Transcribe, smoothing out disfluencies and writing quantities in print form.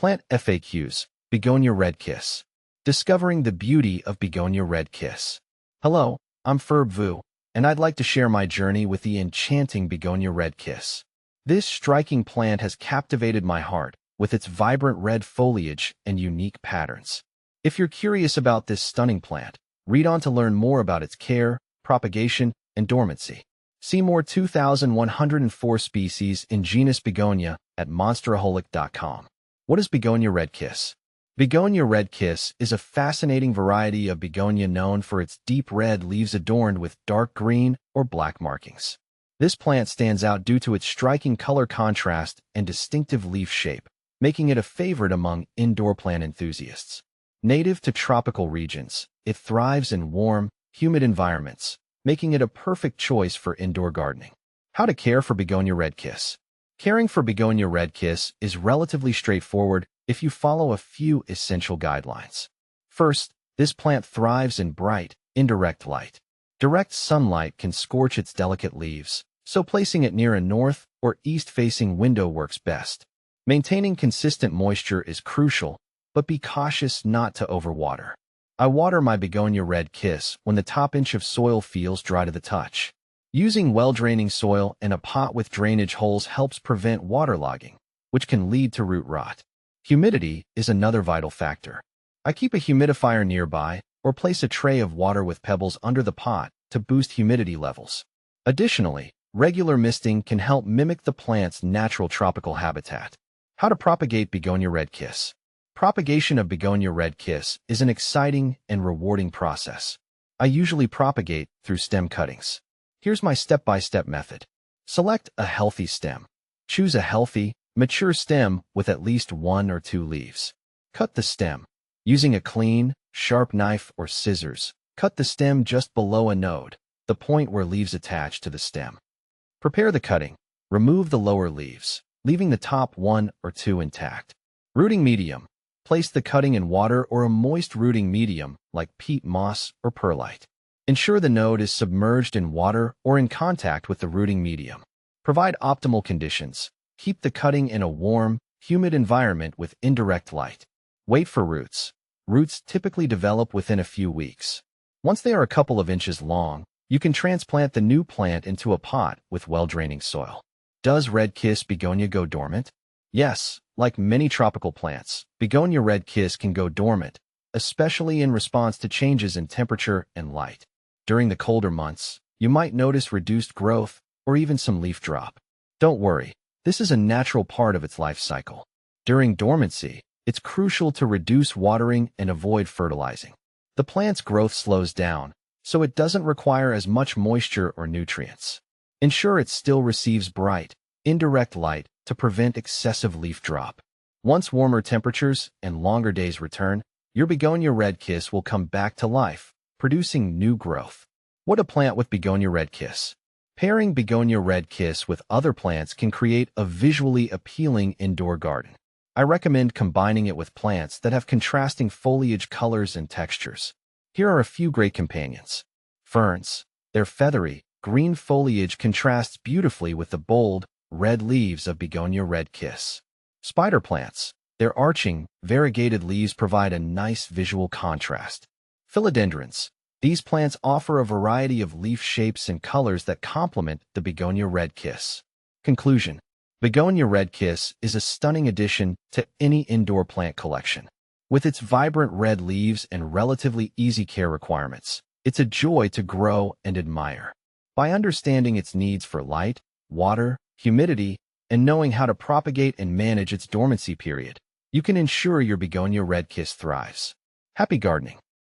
Plant FAQs, Begonia Red Kiss. Discovering the beauty of Begonia Red Kiss. Hello, I'm Ferb Vu, and I'd like to share my journey with the enchanting Begonia Red Kiss. This striking plant has captivated my heart with its vibrant red foliage and unique patterns. If you're curious about this stunning plant, read on to learn more about its care, propagation, and dormancy. See more 2,104 species in genus Begonia at monsteraholic.com. What is Begonia Red Kiss? Begonia Red Kiss is a fascinating variety of begonia known for its deep red leaves adorned with dark green or black markings. This plant stands out due to its striking color contrast and distinctive leaf shape, making it a favorite among indoor plant enthusiasts. Native to tropical regions, it thrives in warm, humid environments, making it a perfect choice for indoor gardening. How to care for Begonia Red Kiss? Caring for Begonia Red Kiss is relatively straightforward if you follow a few essential guidelines. First, this plant thrives in bright, indirect light. Direct sunlight can scorch its delicate leaves, so placing it near a north or east-facing window works best. Maintaining consistent moisture is crucial, but be cautious not to overwater. I water my Begonia Red Kiss when the top inch of soil feels dry to the touch. Using well-draining soil and a pot with drainage holes helps prevent waterlogging, which can lead to root rot. Humidity is another vital factor. I keep a humidifier nearby or place a tray of water with pebbles under the pot to boost humidity levels. Additionally, regular misting can help mimic the plant's natural tropical habitat. How to propagate Begonia Red Kiss? Propagation of Begonia Red Kiss is an exciting and rewarding process. I usually propagate through stem cuttings. Here's my step-by-step method. Select a healthy stem. Choose a healthy, mature stem with at least 1 or 2 leaves. Cut the stem. Using a clean, sharp knife or scissors, cut the stem just below a node, the point where leaves attach to the stem. Prepare the cutting. Remove the lower leaves, leaving the top 1 or 2 intact. Rooting medium. Place the cutting in water or a moist rooting medium like peat moss or perlite. Ensure the node is submerged in water or in contact with the rooting medium. Provide optimal conditions. Keep the cutting in a warm, humid environment with indirect light. Wait for roots. Roots typically develop within a few weeks. Once they are a couple of inches long, you can transplant the new plant into a pot with well-draining soil. Does Red Kiss Begonia go dormant? Yes, like many tropical plants, Begonia Red Kiss can go dormant, especially in response to changes in temperature and light. During the colder months, you might notice reduced growth or even some leaf drop. Don't worry, this is a natural part of its life cycle. During dormancy, it's crucial to reduce watering and avoid fertilizing. The plant's growth slows down, so it doesn't require as much moisture or nutrients. Ensure it still receives bright, indirect light to prevent excessive leaf drop. Once warmer temperatures and longer days return, your Begonia Red Kiss will come back to life, producing new growth. What to plant with Begonia Red Kiss? Pairing Begonia Red Kiss with other plants can create a visually appealing indoor garden. I recommend combining it with plants that have contrasting foliage colors and textures. Here are a few great companions. Ferns. Their feathery, green foliage contrasts beautifully with the bold, red leaves of Begonia Red Kiss. Spider plants. Their arching, variegated leaves provide a nice visual contrast. Philodendrons. These plants offer a variety of leaf shapes and colors that complement the Begonia Red Kiss. Conclusion. Begonia Red Kiss is a stunning addition to any indoor plant collection. With its vibrant red leaves and relatively easy care requirements, it's a joy to grow and admire. By understanding its needs for light, water, humidity, and knowing how to propagate and manage its dormancy period, you can ensure your Begonia Red Kiss thrives. Happy gardening!